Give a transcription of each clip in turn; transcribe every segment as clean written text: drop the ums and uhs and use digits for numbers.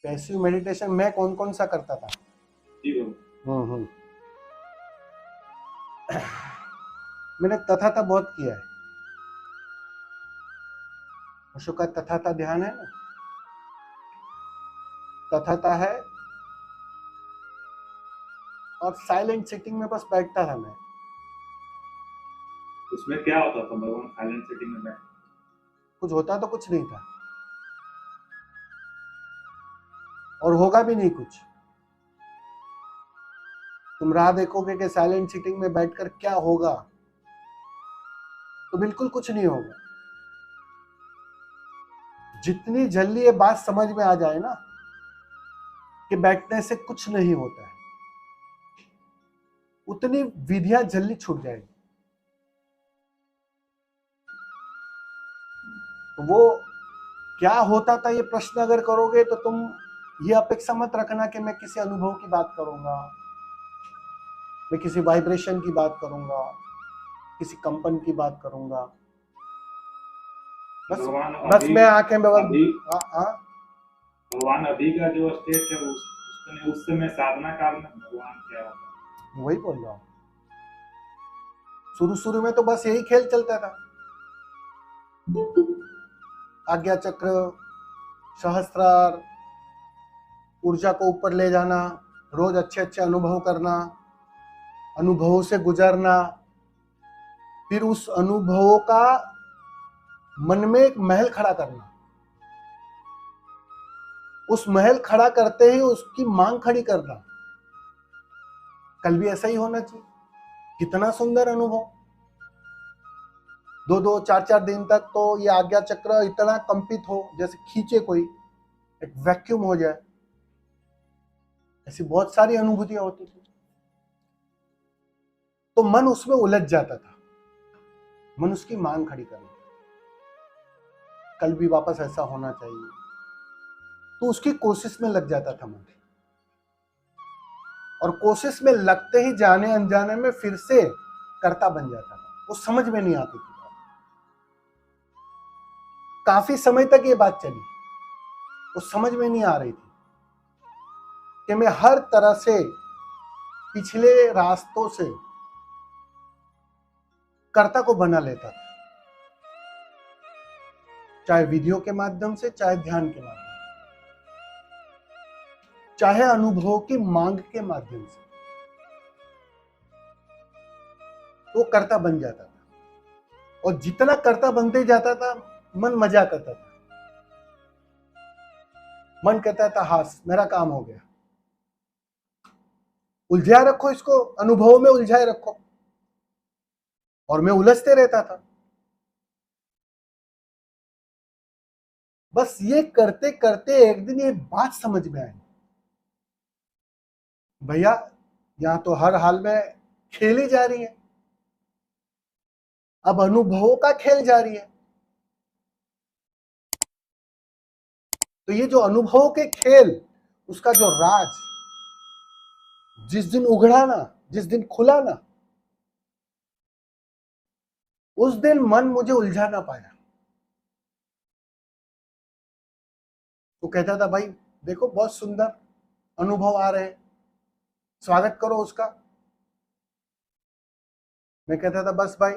Passive meditation मैं कौन कौन सा करता था? जी बाबा। मैंने तथाता बहुत किया है। अशोक का तथाता ध्यान है ना, तथाता है, और साइलेंट सिटिंग में बस बैठता था मैं। उसमें क्या होता था भगवान साइलेंट सिटिंग में? कुछ होता तो कुछ नहीं था, और होगा भी नहीं कुछ। तुम राह देखोगे कि साइलेंट सिटिंग में बैठकर क्या होगा, तो बिल्कुल कुछ नहीं होगा। जितनी जल्दी ये बात समझ में आ जाए ना कि बैठने से कुछ नहीं होता है, उतनी विधियां जल्दी छूट जाएगी। तो वो क्या होता था ये प्रश्न अगर करोगे तो तुम ये अपेक्षा मत रखना कि मैं किसी अनुभव की बात करूंगा, मैं किसी वाइब्रेशन की बात करूंगा, किसी कंपन की बात करूंगा। बस मैं आंखें बंद। भगवान अभी का जो स्टेट है उस समय साधना काल में भगवान क्या होता है? वही बोल रहा हूँ। शुरू शुरू में तो बस यही खेल चलता था, आज्ञा चक्र, सहस्त्रार, ऊर्जा को ऊपर ले जाना, रोज अच्छे अच्छे अनुभव करना, अनुभवों से गुजरना, फिर उस अनुभवों का मन में एक महल खड़ा करना, उस महल खड़ा करते ही उसकी मांग खड़ी करना। कल भी ऐसा ही होना चाहिए। कितना सुंदर अनुभव, 2-2 4-4 दिन तक तो ये आज्ञा चक्र इतना कंपित हो जैसे खींचे कोई, एक वैक्यूम हो जाए। ऐसी बहुत सारी अनुभूतियां होती थी, तो मन उसमें उलझ जाता था, मन उसकी मांग खड़ी करना। कल भी वापस ऐसा होना चाहिए, तो उसकी कोशिश में लग जाता था मन, और कोशिश में लगते ही जाने अनजाने में फिर से कर्ता बन जाता था। वो समझ में नहीं आती थी बात। काफी समय तक ये बात चली, वो समझ में नहीं आ रही थी कि मैं हर तरह से पिछले रास्तों से कर्ता को बना लेता था, चाहे विधियों के माध्यम से, चाहे ध्यान के माध्यम से, चाहे अनुभवों की मांग के माध्यम से, वो कर्ता बन जाता था। और जितना कर्ता बनते जाता था, मन मजा करता था, मन कहता था हास मेरा काम हो गया। उलझाए रखो इसको, अनुभवों में उलझाए रखो, और मैं उलझते रहता था। बस ये करते करते एक दिन ये बात समझ में आई, भैया यहां तो हर हाल में खेली जा रही है, अब अनुभवों का खेल जारी है। तो ये जो अनुभवों के खेल, उसका जो राज जिस दिन उघड़ा ना, जिस दिन खुला ना, उस दिन मन मुझे उलझा ना पाया। तो कहता था भाई देखो बहुत सुंदर अनुभव आ रहे हैं, स्वागत करो उसका। मैं कहता था बस भाई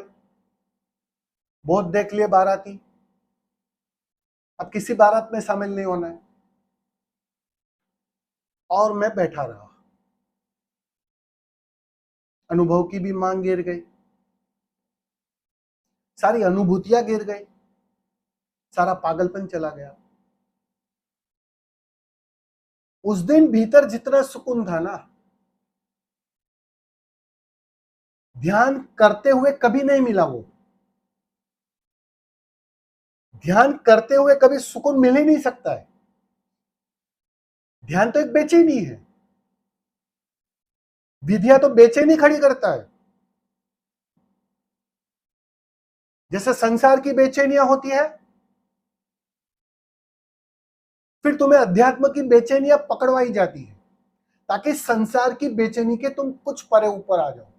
बहुत देख लिए बाराती, अब किसी बारात में शामिल नहीं होना है। और मैं बैठा रहा, अनुभव की भी मांग गिर गई, सारी अनुभूतियां गिर गई, सारा पागलपन चला गया। उस दिन भीतर जितना सुकून था ना, ध्यान करते हुए कभी नहीं मिला। वो ध्यान करते हुए कभी सुकून मिल ही नहीं सकता है। ध्यान तो एक बेचैनी है, विधिया तो बेचैनी खड़ी करता है। जैसे संसार की बेचैनियां होती है, फिर तुम्हें अध्यात्म की बेचैनियां पकड़वाई जाती है, ताकि संसार की बेचैनी के तुम कुछ परे ऊपर आ जाओ।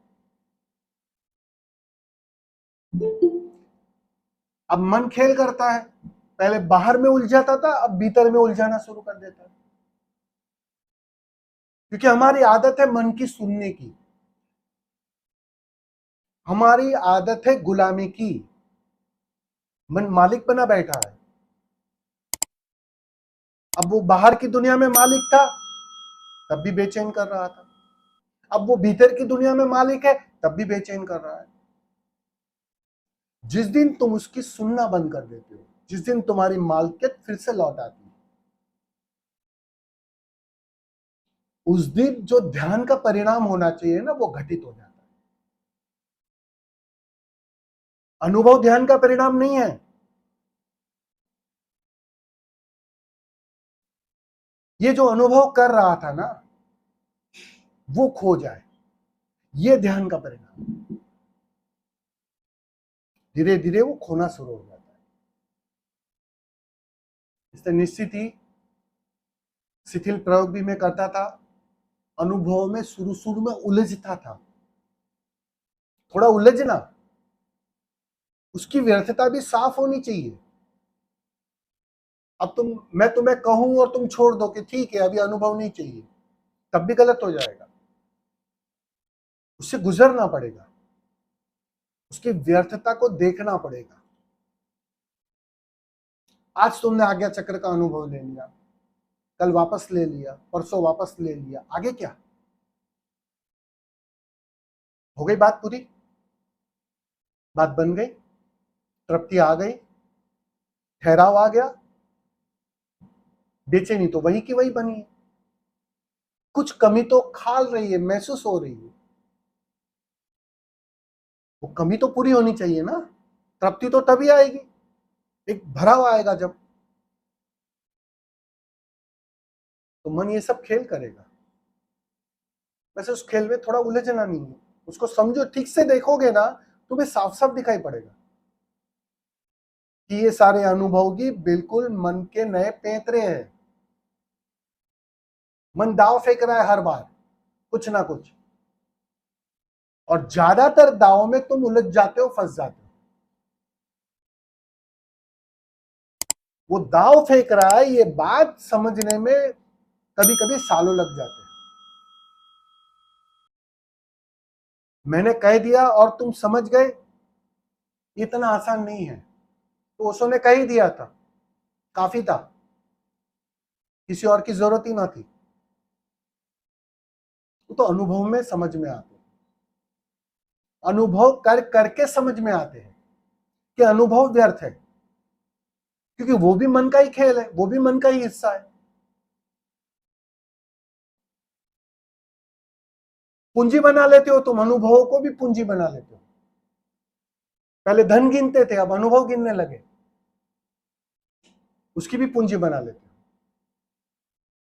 अब मन खेल करता है, पहले बाहर में उलझाता था, अब भीतर में उलझाना शुरू कर देता है। क्योंकि हमारी आदत है मन की सुनने की, हमारी आदत है गुलामी की। मन मालिक बना बैठा है। अब वो बाहर की दुनिया में मालिक था, तब भी बेचैन कर रहा था। अब वो भीतर की दुनिया में मालिक है, तब भी बेचैन कर रहा है। जिस दिन तुम उसकी सुनना बंद कर देते हो, जिस दिन तुम्हारी मालिकियत फिर से लौट आती है, उस दिन जो ध्यान का परिणाम होना चाहिए ना, वो घटित हो जाता है। अनुभव ध्यान का परिणाम नहीं है। ये जो अनुभव कर रहा था ना, वो खो जाए, ये ध्यान का परिणाम। धीरे धीरे वो खोना शुरू हो जाता है। इससे निश्चित ही शिथिल प्रयोग भी मैं करता था। अनुभव में शुरू शुरू में उलझता था, थोड़ा उलझना, उसकी व्यर्थता भी साफ होनी चाहिए। अब मैं तुम्हें कहूं और तुम छोड़ दो कि ठीक है अभी अनुभव नहीं चाहिए, तब भी गलत हो जाएगा। उससे गुजरना पड़ेगा, उसकी व्यर्थता को देखना पड़ेगा। आज तुमने आज्ञा चक्र का अनुभव ले लिया, कल वापस ले लिया, परसों वापस ले लिया, आगे क्या? हो गई बात पूरी? बात बन गई, तृप्ति आ गई, ठहराव आ गया, बेचैनी तो वही की वही बनी है। कुछ कमी तो खाल रही है, महसूस हो रही है, वो कमी तो पूरी होनी चाहिए ना। तृप्ति तो तभी आएगी, एक भराव आएगा जब। तो मन ये सब खेल करेगा। वैसे उस खेल में थोड़ा उलझना नहीं है, उसको समझो, ठीक से देखोगे ना, तुम्हें साफ साफ दिखाई पड़ेगा कि ये सारे अनुभव की बिल्कुल मन के नए पैंतरे हैं। मन दाव फेंक रहा है हर बार कुछ ना कुछ, और ज्यादातर दावों में तुम उलझ जाते हो, फंस जाते हो। वो दाव फेंक रहा है, ये बात समझने में कभी कभी सालों लग जाते हैं। मैंने कह दिया और तुम समझ गए, इतना आसान नहीं है। तो ओशो ने कह ही दिया था, काफी था, किसी और की जरूरत ही ना थी। वो तो अनुभव में समझ में आते, अनुभव कर करके समझ में आते हैं कि अनुभव व्यर्थ है, क्योंकि वो भी मन का ही खेल है, वो भी मन का ही हिस्सा है। पूंजी बना लेते हो तुम, अनुभवों को भी पूंजी बना लेते हो। पहले धन गिनते थे, अब अनुभव गिनने लगे, उसकी भी पूंजी बना लेते हो,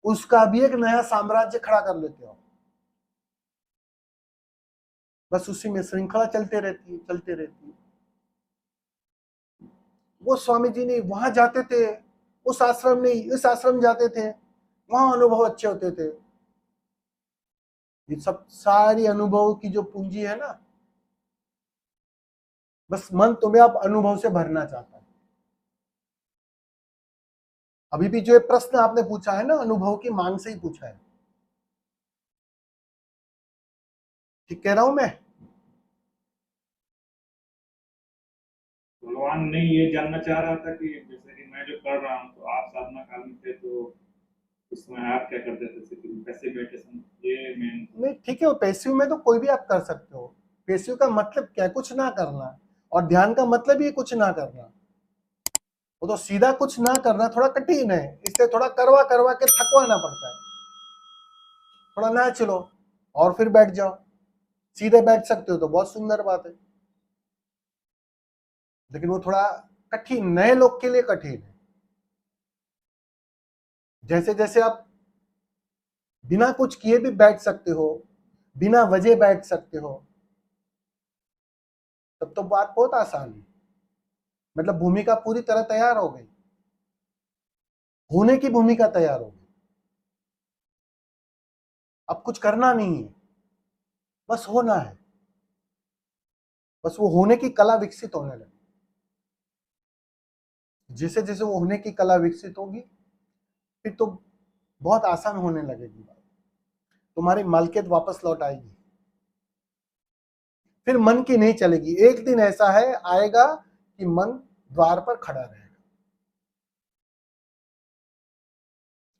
उसका भी एक नया साम्राज्य खड़ा कर लेते हो। बस उसी में श्रृंखला चलते रहती है, चलते रहती है। वो स्वामी जी नहीं वहां जाते थे, उस आश्रम नहीं इस आश्रम जाते थे, वहां अनुभव अच्छे होते थे। ये सब सारी अनुभव की जो पूंजी है ना, बस मन तुम्हें अब अनुभव से भरना चाहता है। अभी भी जो ये प्रश्न आपने पूछा है ना, अनुभव की मांग से ही पूछा है। ठीक कह रहा हूं मैं? भगवान ने ये जानना चाह रहा था कि जैसे कि मैं जो कर रहा हूँ, तो आप साधना काल में थे, तो उसमें आप क्या करते थे, कैसे मेडिटेशन, ये मेन। नहीं ठीक है, वो पैसिव में तो कोई भी आप कर सकते हो। पैसिव का मतलब क्या? कुछ ना करना। और ध्यान का मतलब ही कुछ ना करना। वो तो सीधा कुछ ना करना थोड़ा कठिन है, इसलिए थोड़ा करवा करवा के थकवाना पड़ता है। थोड़ा ना चलो और फिर बैठ जाओ, सीधे बैठ सकते हो तो बहुत सुंदर बात है, लेकिन वो थोड़ा कठिन, नए लोग के लिए कठिन है। जैसे जैसे आप बिना कुछ किए भी बैठ सकते हो, बिना वजह बैठ सकते हो, तब तो बात बहुत आसान है। मतलब भूमिका पूरी तरह तैयार हो गई, होने की भूमिका तैयार हो गई। अब कुछ करना नहीं है, बस होना है। बस वो होने की कला विकसित होने लगी। जैसे जैसे वो होने की कला विकसित होगी, फिर तो बहुत आसान होने लगेगी बात। तुम्हारी मालकियत वापस लौट आएगी। फिर मन की नहीं चलेगी। एक दिन ऐसा है आएगा कि मन द्वार पर खड़ा रहेगा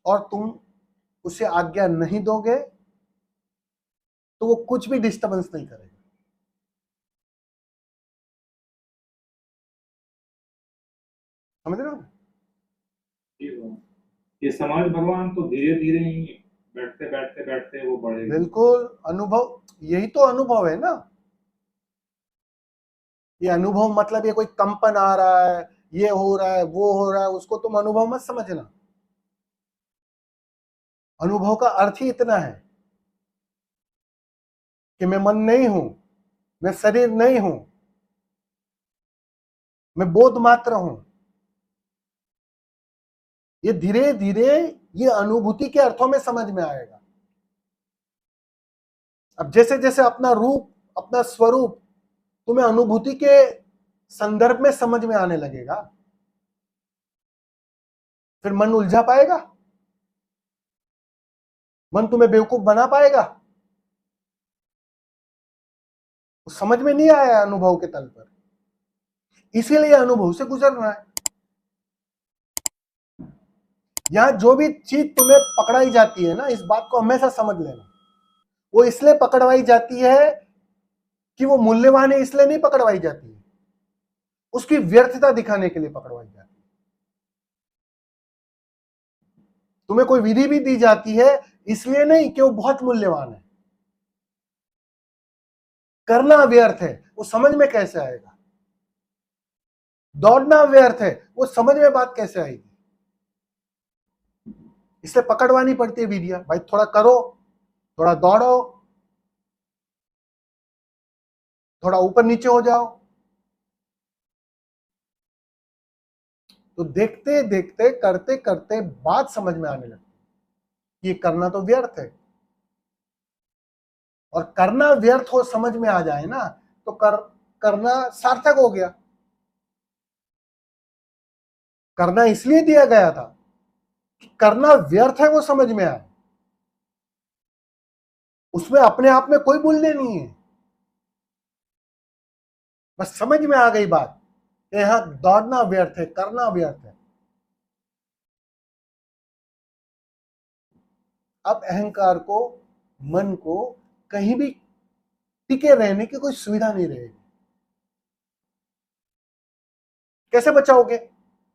और तुम उसे आज्ञा नहीं दोगे तो वो कुछ भी डिस्टर्बेंस नहीं करेगा। समझ रहे हो? ठीक है। ये समाज भगवान तो धीरे धीरे ही बैठते बैठते बैठते वो बढ़ेगी। बिल्कुल, अनुभव, यही तो अनुभव है ना। ये अनुभव मतलब ये कोई कंपन आ रहा है, ये हो रहा है, वो हो रहा है, उसको तुम अनुभव मत समझना। अनुभव का अर्थ ही इतना है कि मैं मन नहीं हूं, मैं शरीर नहीं हूं, मैं बोध मात्र हूं। ये धीरे धीरे ये अनुभूति के अर्थों में समझ में आएगा। अब जैसे जैसे अपना रूप, अपना स्वरूप तुम्हें अनुभूति के संदर्भ में समझ में आने लगेगा, फिर मन उलझा पाएगा? मन तुम्हें बेवकूफ बना पाएगा? समझ में नहीं आया अनुभव के तल पर, इसीलिए अनुभव से गुजरना है। यहां जो भी चीज तुम्हें पकड़ाई जाती है ना, इस बात को हमेशा समझ लेना, वो इसलिए पकड़वाई जाती है कि वो मूल्यवान है, इसलिए नहीं पकड़वाई जाती है। उसकी व्यर्थता दिखाने के लिए पकड़वाई जाती है। तुम्हें कोई विधि भी दी जाती है इसलिए नहीं कि वो बहुत मूल्यवान है। करना व्यर्थ है, वो समझ में कैसे आएगा? दौड़ना व्यर्थ है, वो समझ में बात कैसे आएगी? इसलिए पकड़वानी पड़ती है विधियां। भाई थोड़ा करो, थोड़ा दौड़ो, थोड़ा ऊपर नीचे हो जाओ। तो देखते देखते, करते करते बात समझ में आने लगती, ये करना तो व्यर्थ है। और करना व्यर्थ हो समझ में आ जाए ना, तो करना सार्थक हो गया। करना इसलिए दिया गया था कि करना व्यर्थ है वो समझ में आए। उसमें अपने आप में कोई मूल्य नहीं है, बस समझ में आ गई बात कि यहां दौड़ना व्यर्थ है, करना व्यर्थ है। अब अहंकार को, मन को कहीं भी टिके रहने की कोई सुविधा नहीं रहेगी। कैसे बचाओगे?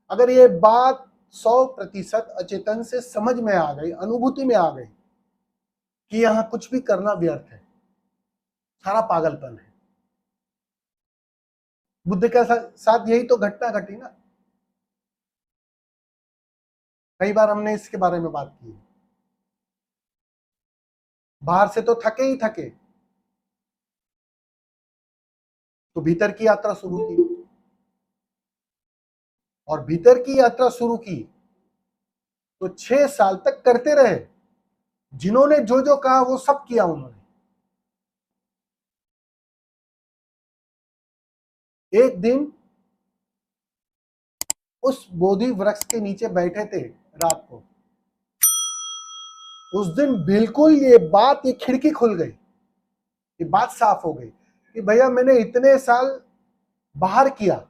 अगर ये बात 100% अचेतन से समझ में आ गई, अनुभूति में आ गई कि यहां कुछ भी करना व्यर्थ है, सारा पागलपन है। बुद्ध के साथ यही तो घटना घटी ना। कई बार हमने इसके बारे में बात की। बाहर से तो थके ही थके, तो भीतर की यात्रा शुरू की, और भीतर की यात्रा शुरू की तो 6 साल तक करते रहे। जिन्होंने जो जो कहा वो सब किया उन्होंने। एक दिन उस बोधि वृक्ष के नीचे बैठे थे रात को। उस दिन बिल्कुल ये खिड़की खुल गई, ये बात साफ हो गई कि भैया मैंने इतने साल बाहर किया,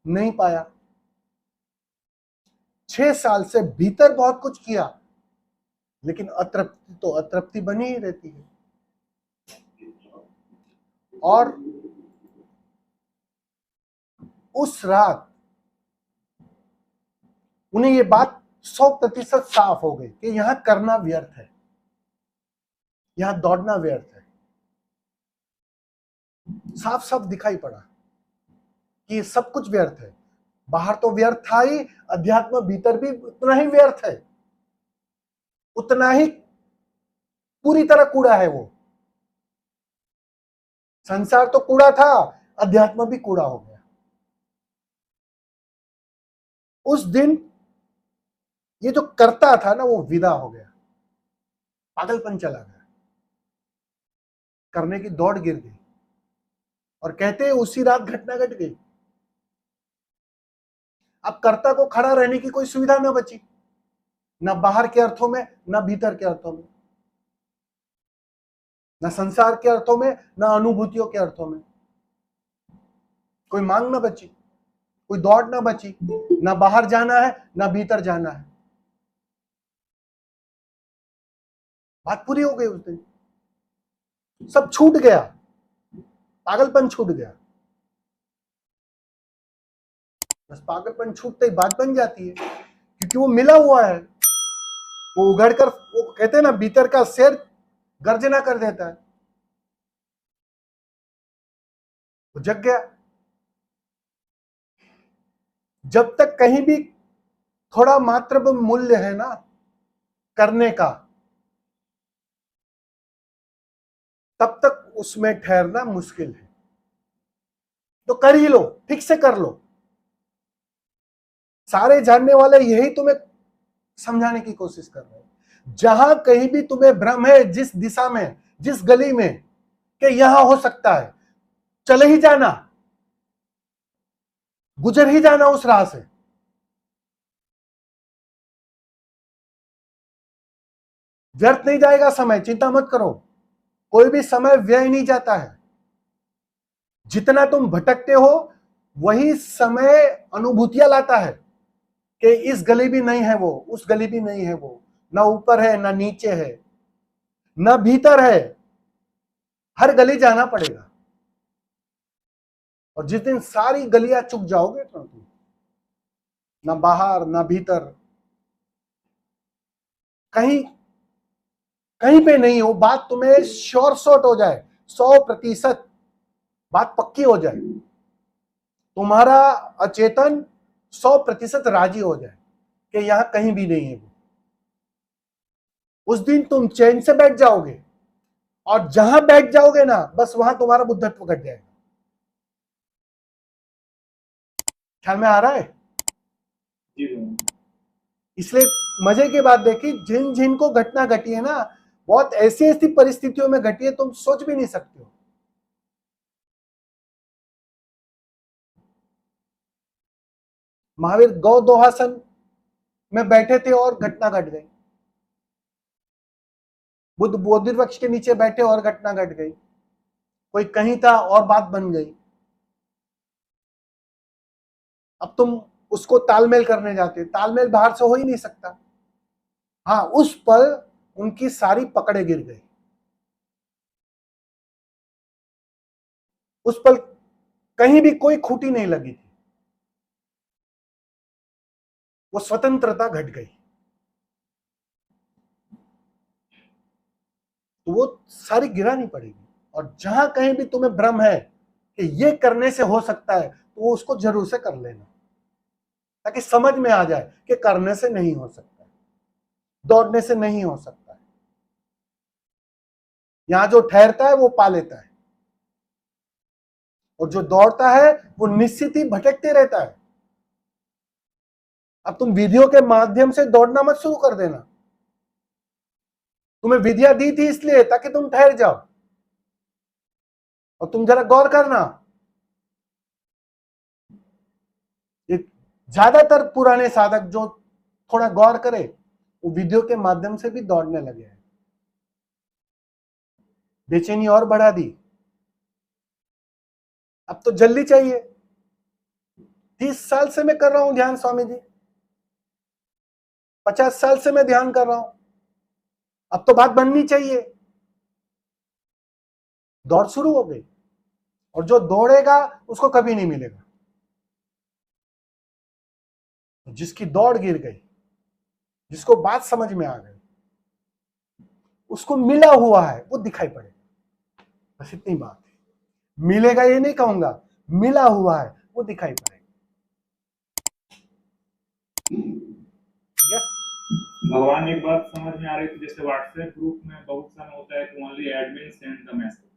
नहीं पाया। 6 साल से भीतर बहुत कुछ किया, लेकिन अतृप्ति तो अतृप्ति बनी ही रहती है। और उस रात उन्हें ये बात 100% साफ हो गई कि यहां करना व्यर्थ है, यहां दौड़ना व्यर्थ है। साफ साफ दिखाई पड़ा कि ये सब कुछ व्यर्थ है। बाहर तो व्यर्थ था ही, अध्यात्म भीतर भी उतना ही व्यर्थ है, उतना ही पूरी तरह कूड़ा है वो। संसार तो कूड़ा था, अध्यात्म भी कूड़ा हो गया। उस दिन ये जो करता था ना, वो विदा हो गया, पागलपन चला गया, करने की दौड़ गिर गई। और कहते हैं उसी रात घटना घट गई। अब कर्ता को खड़ा रहने की कोई सुविधा न बची, न बाहर के अर्थों में, न भीतर के अर्थों में। ना संसार के अर्थों में, ना अनुभूतियों के अर्थों में। कोई मांग ना बची, कोई दौड़ ना बची, ना बाहर जाना है ना भीतर जाना है। बात पूरी हो गई उस दिन, सब छूट गया, पागलपन छूट गया। बस पागलपन छूटते ही बात बन जाती है, क्योंकि वो मिला हुआ है। वो उघड़ कर, वो कहते हैं ना, भीतर का शेर गर्जना कर देता है। वो जग गया। जब तक कहीं भी थोड़ा मात्र भी मूल्य है ना करने का, तब तक उसमें ठहरना मुश्किल है। तो कर ही लो, ठीक से कर लो। सारे जानने वाले यही तुम्हें समझाने की कोशिश कर रहे हैं। जहां कहीं भी तुम्हें भ्रम है, जिस दिशा में, जिस गली में, कि यहां हो सकता है, चले ही जाना, गुजर ही जाना उस राह से। व्यर्थ नहीं जाएगा समय, चिंता मत करो। कोई भी समय व्यय नहीं जाता है। जितना तुम भटकते हो, वही समय अनुभूतियां लाता है कि इस गली भी नहीं है वो, उस गली भी नहीं है वो, ना ऊपर है ना नीचे है ना भीतर है। हर गली जाना पड़ेगा। और जिस दिन सारी गलियां चुक जाओगे तो तुम ना बाहर ना भीतर, कहीं कहीं पे नहीं हो, बात तुम्हें श्योर शॉट हो जाए, 100% बात पक्की हो जाए, तुम्हारा अचेतन 100% राजी हो जाए कि यहां कहीं भी नहीं है वो, उस दिन तुम चैन से बैठ जाओगे। और जहां बैठ जाओगे ना, बस वहां तुम्हारा बुद्धत्व घट जाएगा। ख्याल में आ रहा है? जी गुरु। इसलिए मजे की बात देखी, जिन जिन को घटना घटी है ना, बहुत ऐसी ऐसी परिस्थितियों में घटी है, तुम सोच भी नहीं सकते हो। महावीर गौ दोहासन में बैठे थे और घटना घट गई। बुद्ध बोधि वृक्ष के नीचे बैठे और घटना घट गई। कोई कहीं था और बात बन गई। अब तुम उसको तालमेल करने जाते, तालमेल बाहर से हो ही नहीं सकता। हाँ, उस पल उनकी सारी पकड़े गिर गई। उस पल कहीं भी कोई खूंटी नहीं लगी थी। वो स्वतंत्रता घट गई। तो वो सारी गिरानी पड़ेगी। और जहां कहीं भी तुम्हें भ्रम है कि ये करने से हो सकता है, तो वो उसको जरूर से कर लेना, ताकि समझ में आ जाए कि करने से नहीं हो सकता, दौड़ने से नहीं हो सकता। यहां जो ठहरता है वो पा लेता है, और जो दौड़ता है वो निश्चित ही भटकते रहता है। अब तुम विधियों के माध्यम से दौड़ना मत शुरू कर देना। तुम्हें विधियां दी थी इसलिए ताकि तुम ठहर जाओ। और तुम जरा गौर करना, ज्यादातर पुराने साधक जो थोड़ा गौर करे, वो विधियों के माध्यम से भी दौड़ने लगे हैं। बेचैनी और बढ़ा दी। अब तो जल्दी चाहिए। 30 साल से मैं कर रहा हूं ध्यान स्वामी जी, 50 साल से मैं ध्यान कर रहा हूं, अब तो बात बननी चाहिए। दौड़ शुरू हो गई। और जो दौड़ेगा उसको कभी नहीं मिलेगा। जिसकी दौड़ गिर गई, जिसको बात समझ में आ गई, उसको मिला हुआ है वो दिखाई पड़ेगा। बस इतनी बात है। मिलेगा ये नहीं कहूंगा, मिला हुआ है वो दिखाई पड़ेगा। ठीक है? भगवान एक बात समझ में आ रही थी, जैसे व्हाट्सएप ग्रुप में बहुत समय होता है कि only admin send the message.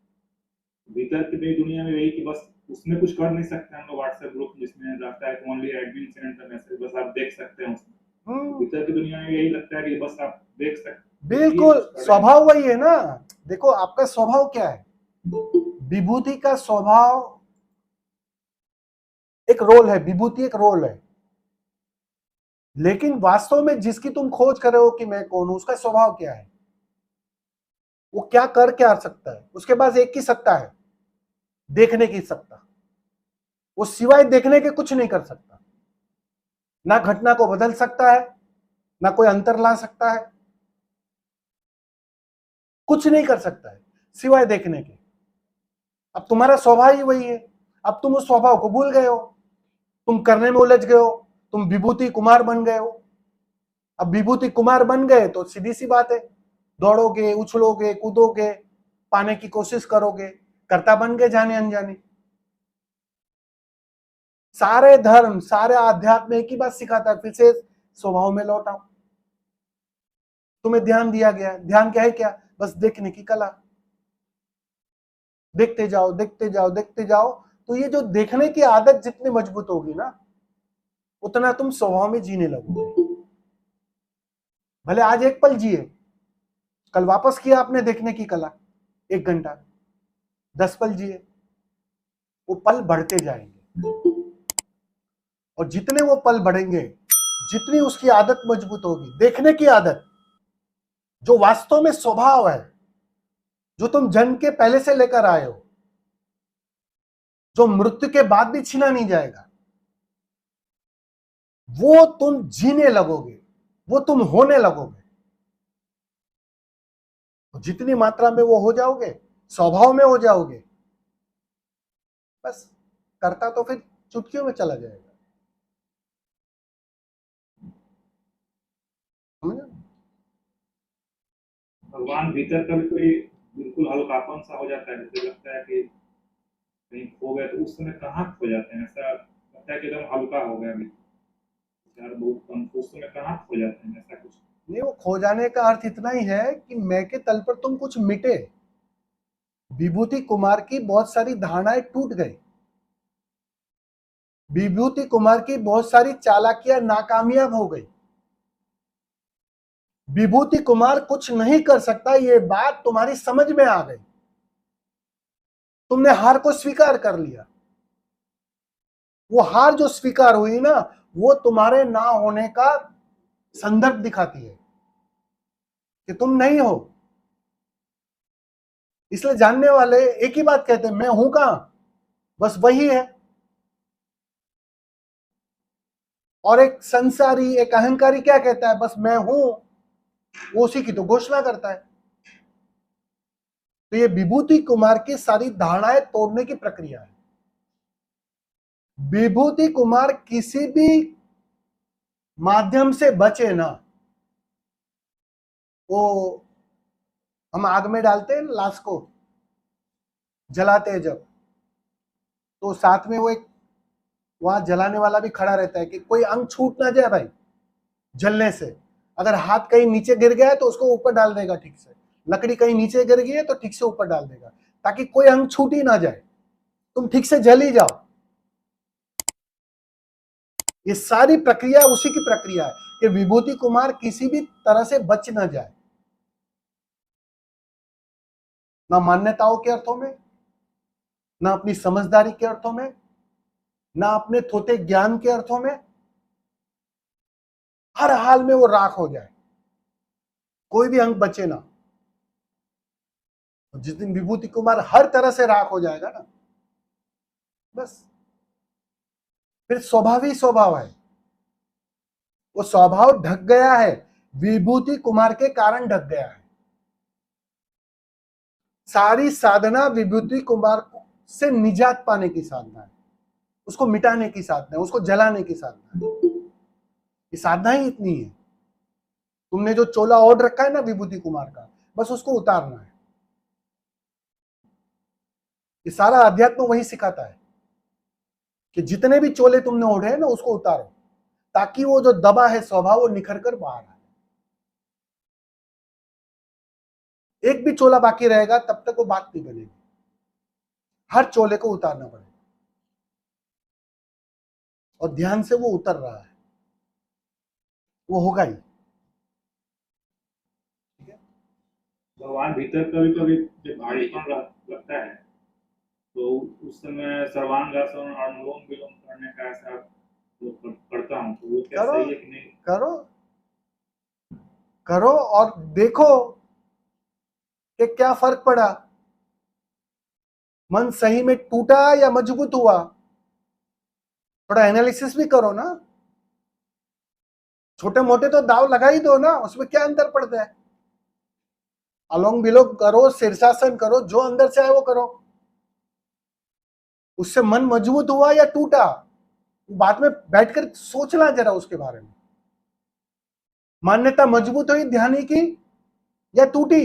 भीतर की भी दुनिया में यही कि बस उसमें कुछ कर नहीं सकते हम लोग। व्हाट्सएप ग्रुप जिसमें रहता है कि only admin send the message, बस आप देख सकते हैं उसमें। भीतर की दुनिया में यही लगता है कि बस आप देख सकते। बिल्कुल स्वभाव वही है ना। देखो आपका स्वभाव क्या है। विभूति का स्वभाव एक रोल है, विभूति एक रोल है। लेकिन वास्तव में जिसकी तुम खोज कर रहे हो कि मैं कौन हूं, उसका स्वभाव क्या है? वो क्या कर क्या आ सकता है? उसके पास एक ही सत्ता है, देखने की सत्ता। वो सिवाय देखने के कुछ नहीं कर सकता। ना घटना को बदल सकता है, ना कोई अंतर ला सकता है, कुछ नहीं कर सकता है सिवाय देखने के। अब तुम्हारा स्वभाव ही वही है। अब तुम उस स्वभाव को भूल गए हो, तुम करने में उलझ गए हो, तुम विभूति कुमार बन गए हो। अब विभूति कुमार बन गए तो सीधी सी बात है, दौड़ोगे, उछलोगे, कूदोगे, पाने की कोशिश करोगे, कर्ता बन गए जाने अनजाने। सारे धर्म, सारे आध्यात्म एक ही बात सिखाता है, फिर से स्वभाव में लौट आओ। तुम्हें ध्यान दिया गया, ध्यान क्या है? क्या? बस देखने की कला। देखते जाओ, देखते जाओ, देखते जाओ। तो ये जो देखने की आदत जितनी मजबूत होगी ना, उतना तुम स्वभाव में जीने लगोगे। भले आज एक पल जिए, कल वापस किया आपने देखने की कला, 1 घंटा, 10 पल जिए, वो पल बढ़ते जाएंगे। और जितने वो पल बढ़ेंगे, जितनी उसकी आदत मजबूत होगी, देखने की आदत, जो वास्तव में स्वभाव है, जो तुम जन्म के पहले से लेकर आए हो, जो मृत्यु के बाद भी छीना नहीं जाएगा, वो तुम जीने लगोगे, वो तुम होने लगोगे। जितनी मात्रा में वो हो जाओगे, स्वभाव में हो जाओगे, बस करता तो फिर चुटकियों में चला जाएगा। समझे? भगवान भीतर कभी कोई बिल्कुल हल्कापन सा हो जाता है, जैसे लगता है कि कहीं खो गए, तो उस समय कहाँ खो जाते हैं? ऐसा लगता है कि एकदम हल्का हो गया अभी, यार बहुत कम, तो उस समय कहाँ खो जाते हैं? ऐसा कुछ नहीं, वो खो जाने का अर्थ इतना ही है कि मैं के तल पर तुम कुछ मिटे। विभूति कुमार की बहुत सारी धारणाएं टूट गई, विभूति कुमार की बहुत सारी चालाकियां नाकामयाब हो गई। विभूति कुमार कुछ नहीं कर सकता, ये बात तुम्हारी समझ में आ गई। तुमने हार को स्वीकार कर लिया। वो हार जो स्वीकार हुई ना, वो तुम्हारे ना होने का संदर्भ दिखाती है कि तुम नहीं हो। इसलिए जानने वाले एक ही बात कहते हैं, मैं हूं कहां, बस वही है। और एक संसारी, एक अहंकारी क्या कहता है? बस मैं हूं, वो उसी की तो घोषणा करता है। तो ये विभूति कुमार की सारी धारणाएं तोड़ने की प्रक्रिया है। विभूति कुमार किसी भी माध्यम से बचे ना, वो हम आग में डालते हैं लाश को, जलाते हैं जब, तो साथ में वो एक वहां जलाने वाला भी खड़ा रहता है कि कोई अंग छूट ना जाए भाई जलने से। अगर हाथ कहीं नीचे गिर गया है तो उसको ऊपर डाल देगा ठीक से, लकड़ी कहीं नीचे गिर गई है तो ठीक से ऊपर डाल देगा, ताकि कोई अंग छूट ही ना जाए, तुम ठीक से जल ही जाओ। ये सारी प्रक्रिया उसी की प्रक्रिया है कि विभूति कुमार किसी भी तरह से बच ना जाए, ना मान्यताओं के अर्थों में, ना अपनी समझदारी के अर्थों में, ना अपने थोते ज्ञान के अर्थों में। हर हाल में वो राख हो जाए, कोई भी अंग बचे ना। जिस दिन विभूति कुमार हर तरह से राख हो जाएगा ना, बस फिर स्वभाव ही स्वभाव है। वो स्वभाव ढक गया है, विभूति कुमार के कारण ढक गया है। सारी साधना विभूति कुमार से निजात पाने की साधना है, उसको मिटाने की साधना है, उसको जलाने की साधना है। ये साधना ही इतनी है। तुमने जो चोला ओढ़ रखा है ना विभूति कुमार का, बस उसको उतारना है। ये सारा अध्यात्म वही सिखाता है कि जितने भी चोले तुमने ओढ़े हैं ना, उसको उतारो, ताकि वो जो दबा है स्वभाव, वो निखर कर बाहर आए। एक भी चोला बाकी रहेगा तब तक वो बात नहीं बनेगी। हर चोले को उतारना पड़ेगा, और ध्यान से वो उतर रहा है, वो होगा ही। ठीक है? भगवान भीतर कभी कभी जब भारीपन लगता है, तो उस समय सर्वांगासन और अनुलोम विलोम करने का ऐसा करता हूँ, तो वो क्या करो, सही है कि नहीं? करो, करो और देखो कि क्या फर्क पड़ा, मन सही में टूटा या मजबूत हुआ? थोड़ा एनालिसिस भी करो ना, छोटे मोटे तो दाव लगा ही दो ना, उसमें क्या अंतर पड़ता है? अलोंग बिलोंग करो, शीर्षासन करो, जो अंदर से आए वो करो। उससे मन मजबूत हुआ या टूटा, बाद में बैठकर सोचना जरा उसके बारे में। मान्यता मजबूत हुई ध्यानी की या टूटी?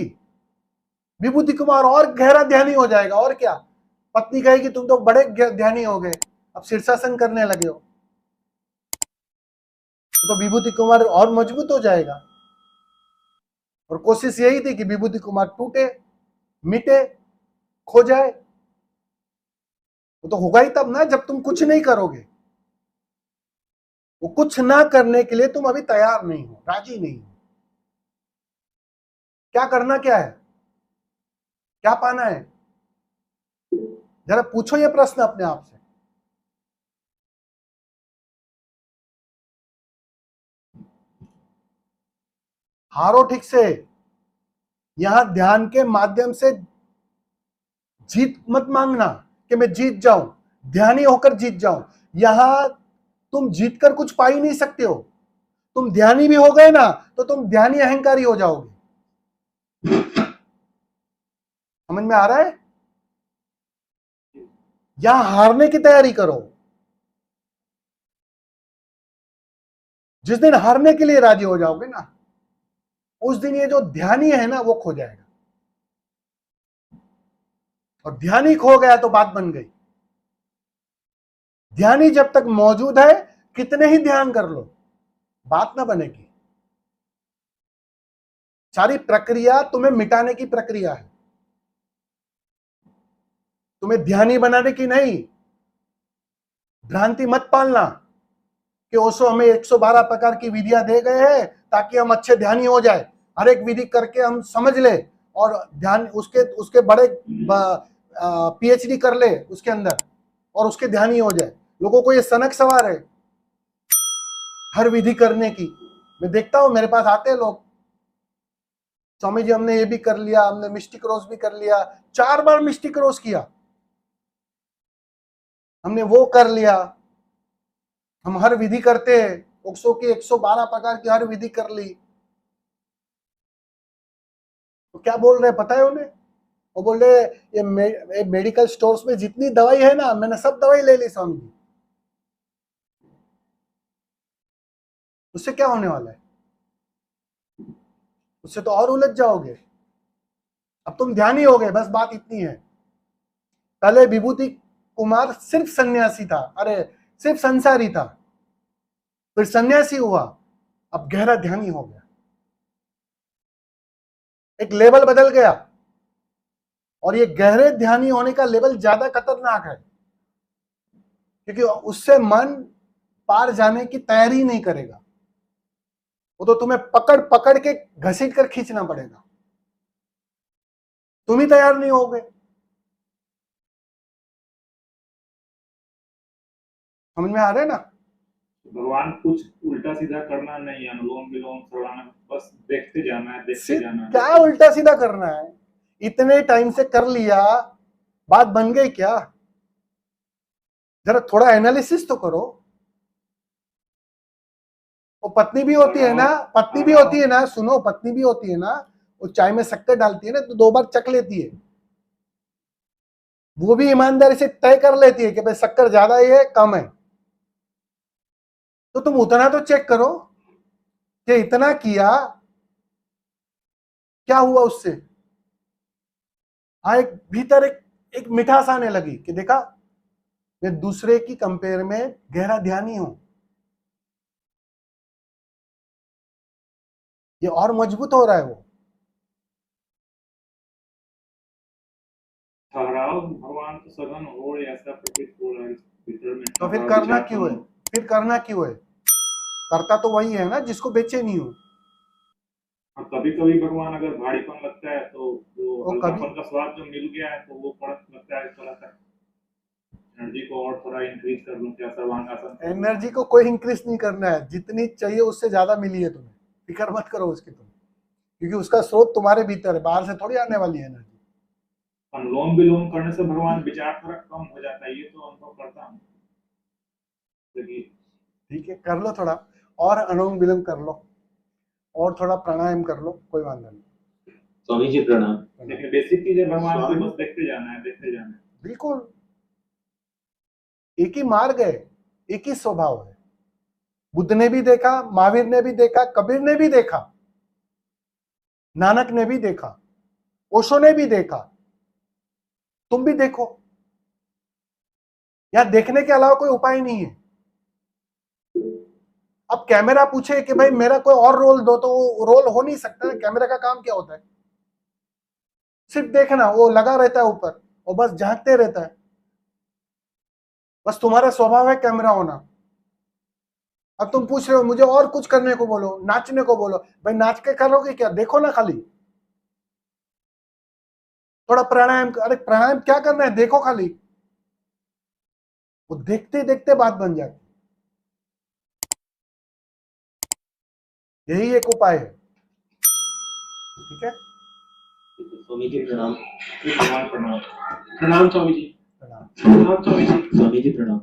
विभूति कुमार और गहरा ध्यानी हो जाएगा, और क्या। पत्नी कहेगी तुम तो बड़े ध्यानी हो गए, अब शीर्षासन करने लगे हो, तो विभूति कुमार और मजबूत हो जाएगा। और कोशिश यही थी कि विभूति कुमार टूटे, मिटे, खो जाए। वो तो होगा ही तब ना जब तुम कुछ नहीं करोगे। वो कुछ ना करने के लिए तुम अभी तैयार नहीं हो, राजी नहीं हो। क्या करना क्या है, क्या पाना है? जरा पूछो ये प्रश्न अपने आप से। हारो ठीक से। यहां ध्यान के माध्यम से जीत मत मांगना कि मैं जीत जाऊं, ध्यानी होकर जीत जाऊं। यहां तुम जीतकर कुछ पा ही नहीं सकते हो। तुम ध्यानी भी हो गए ना तो तुम ध्यानी अहंकारी हो जाओगे। समझ में आ रहा है? यहां हारने की तैयारी करो। जिस दिन हारने के लिए राजी हो जाओगे ना, उस दिन ये जो ध्यानी है ना वो खो जाएगा। और ध्यानी खो गया तो बात बन गई। ध्यानी जब तक मौजूद है, कितने ही ध्यान कर लो, बात ना बनेगी। सारी प्रक्रिया तुम्हें मिटाने की प्रक्रिया है, तुम्हें ध्यानी बनाने की नहीं। भ्रांति मत पालना कि ओशो हमें 112 प्रकार की विधियां दे गए हैं ताकि हम अच्छे ध्यानी हो जाए। हर एक विधि करके हम समझ ले और ध्यान उसके उसके बड़े पीएचडी कर ले उसके अंदर और उसके ध्यानी हो जाए। लोगों को ये सनक सवार है हर विधि करने की। मैं देखता हूं मेरे पास आते हैं लोग, स्वामी जी हमने ये भी कर लिया, हमने मिस्टिक रोज भी कर लिया, 4 बार मिस्टिक रोज किया, हमने वो कर लिया, हम हर विधि करते हैं, ओक्सो की 112 प्रकार की हर विधि कर ली। तो क्या बोल रहे हैं पता है उन्हें? वो बोल रहे ये मेडिकल स्टोर्स में जितनी दवाई है ना, मैंने सब दवाई ले ली स्वामी जी। उससे क्या होने वाला है? उससे तो और उलझ जाओगे। अब तुम ध्यानी हो गए, बस बात इतनी है। पहले विभूति कुमार सिर्फ सन्यासी था, अरे सिर्फ संसारी था, फिर सन्यासी हुआ, अब गहरा ध्यानी हो गया। एक लेवल बदल गया। और ये गहरे ध्यानी होने का लेवल ज्यादा खतरनाक है, क्योंकि उससे मन पार जाने की तैयारी नहीं करेगा। वो तो तुम्हें पकड़ पकड़ के घसीट कर खींचना पड़ेगा। तुम ही तैयार नहीं होगे। समझ में आ रहा है ना? भगवान कुछ उल्टा सीधा करना नहीं है, अनुलोम विलोम करवाना, बस देखते जाना है, देखते जाना है। क्या उल्टा सीधा करना है? इतने टाइम से कर लिया, बात बन गई क्या? जरा थोड़ा एनालिसिस तो करो। वो पत्नी भी होती है ना, पत्नी भी होती है ना, सुनो, पत्नी भी होती है ना, वो चाय में शक्कर डालती है ना तो 2 बार चख लेती है। वो भी ईमानदारी से तय कर लेती है कि भाई शक्कर ज्यादा ही है कम है। तो तुम उतना तो चेक करो कि इतना किया, क्या हुआ उससे। हाँ, एक भीतर एक मिठास आने लगी कि देखा मैं दूसरे की कंपेयर में गहरा ध्यानी हूं, ये और मजबूत हो रहा है। वो ठहराव भगवान तो सघन हो, ऐसा प्रतीत हो रहा है भीतर में। तो फिर करना क्यों है? फिर करना क्यों है? करता तो वही है ना जिसको बेचैनी हो। कभी कभी भगवान अगर भारीपन लगता है तो वो कभी हल्कापन का स्वाद जो मिल गया है तो वो पड़क लगता है, थोड़ा सा एनर्जी को और थोड़ा इंक्रीज कर लूं क्या, सर्वांगासन। एनर्जी को कोई इंक्रीज नहीं करना है, जितनी चाहिए उससे ज्यादा मिली है तुम्हें, फिक्र मत करो उसकी तुम। क्योंकि उसका स्रोत तुम्हारे भीतर है, बाहर से थोड़ी आने वाली है एनर्जी। अनुलोम विलोम करने से भगवान विचार थोड़ा कम हो जाता है, ये तो अनुभव करता हूँ। देखिए, ठीक है, कर लो थोड़ा और अनुलोम विलोम कर लो और थोड़ा प्राणायाम कर लो, कोई वांधा नहीं। स्वामी जी प्रणाम। लेकिन बेसिक चीज है, भगवान को स्वामी- बस देखते जाना है, देखते जाना है। बिल्कुल एक ही मार्ग है, एक ही स्वभाव है। बुद्ध ने भी देखा, महावीर ने भी देखा, कबीर ने भी देखा, नानक ने भी देखा, ओशो ने भी देखा, तुम भी देखो। यार देखने के अलावा कोई उपाय नहीं है। अब कैमरा पूछे कि भाई मेरा कोई और रोल दो, तो वो रोल हो नहीं सकता। कैमरा का काम क्या होता है? सिर्फ देखना, वो लगा रहता है ऊपर और बस झांकते रहता है। बस तुम्हारा स्वभाव है कैमरा होना। अब तुम पूछ रहे हो मुझे और कुछ करने को बोलो, नाचने को बोलो, भाई नाच के करोगे क्या? देखो ना खाली। थोड़ा प्राणायाम, अरे प्राणायाम क्या करना है, देखो खाली। वो देखते देखते बात बन जाती। यही एक उपाय है। ठीक है, स्वामी जी प्रणाम। भगवान प्रणाम। प्रणाम स्वामी जी। प्रणाम। प्रणाम स्वामी जी। स्वामी जी प्रणाम।